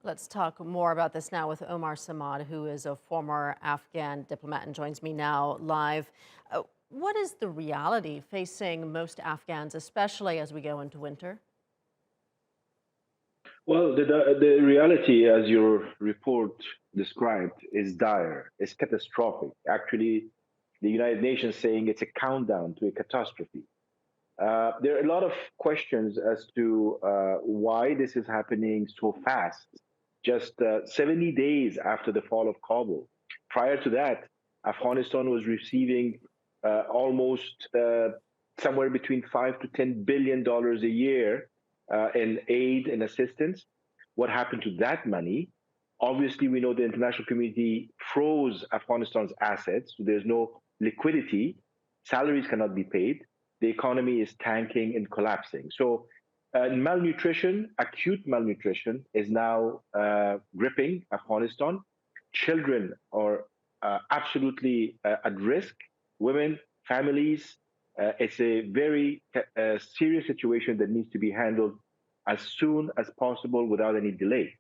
Let's talk more about this now with Omar Samad, who is a former Afghan diplomat and joins me now live. What is the reality facing most Afghans, especially as we go into winter? Well, the reality, as your report described, is dire. It's catastrophic. Actually, the United Nations saying it's a countdown to a catastrophe. There are a lot of questions as to why this is happening so fast, just 70 days after the fall of Kabul. Prior to that, Afghanistan was receiving almost somewhere between $5 to $10 billion a year in aid and assistance. What happened to that money? Obviously, we know the international community froze Afghanistan's assets. So there's no liquidity. Salaries cannot be paid. The economy is tanking and collapsing. So malnutrition, acute malnutrition, is now gripping Afghanistan. Children are absolutely at risk. Women, families. It's a very serious situation that needs to be handled as soon as possible without any delay.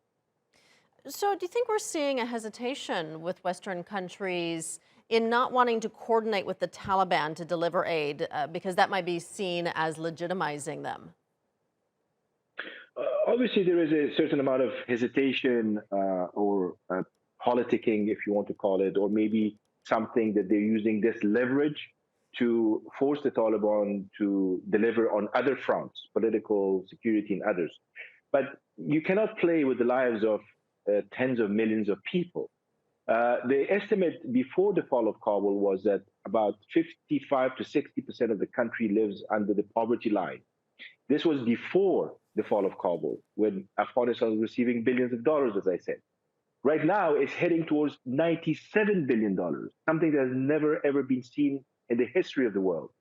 So, do you think we're seeing a hesitation with Western countries in not wanting to coordinate with the Taliban to deliver aid because that might be seen as legitimizing them? Obviously, there is a certain amount of hesitation or politicking, if you want to call it, or maybe something that they're using this leverage to force the Taliban to deliver on other fronts, political, security, and others. But you cannot play with the lives of tens of millions of people. The estimate before the fall of Kabul was that about 55 to 60% of the country lives under the poverty line. This was before the fall of Kabul, when Afghanistan was receiving billions of dollars, as I said. Right now, it's heading towards $97 billion, something that has never, ever been seen in the history of the world.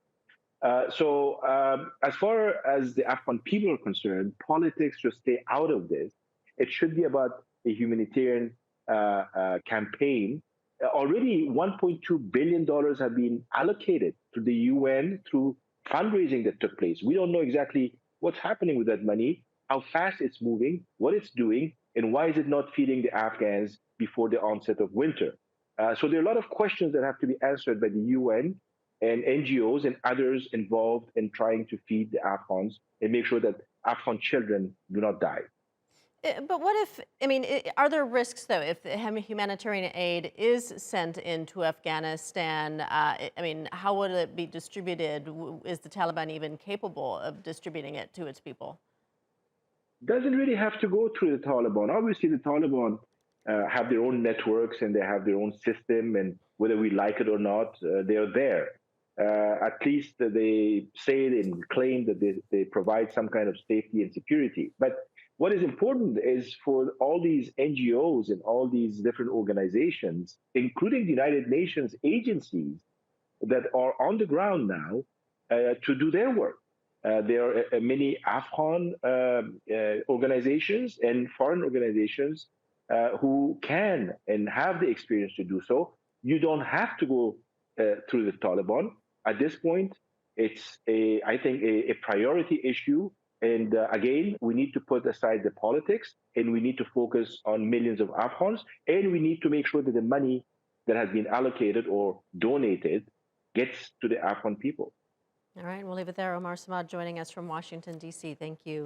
As far as the Afghan people are concerned, politics should stay out of this. It should be about a humanitarian campaign. Already $1.2 billion have been allocated to the UN through fundraising that took place. We don't know exactly what's happening with that money, how fast it's moving, what it's doing, and why is it not feeding the Afghans before the onset of winter. So there are a lot of questions that have to be answered by the UN and NGOs and others involved in trying to feed the Afghans and make sure that Afghan children do not die. But what if, are there risks though if the humanitarian aid is sent into Afghanistan? How would it be distributed? Is the Taliban even capable of distributing it to its people? Doesn't really have to go through the Taliban. Obviously, the Taliban have their own networks and they have their own system, and whether we like it or not, they are there. At least they say and claim that they provide some kind of safety and security. But what is important is for all these NGOs and all these different organizations, including the United Nations agencies that are on the ground now, to do their work. There are many Afghan organizations and foreign organizations who can and have the experience to do so. You don't have to go through the Taliban. At this point, it's I think, a priority issue. And again, we need to put aside the politics and we need to focus on millions of Afghans. And we need to make sure that the money that has been allocated or donated gets to the Afghan people. All right, we'll leave it there. Omar Samad joining us from Washington, D.C. Thank you.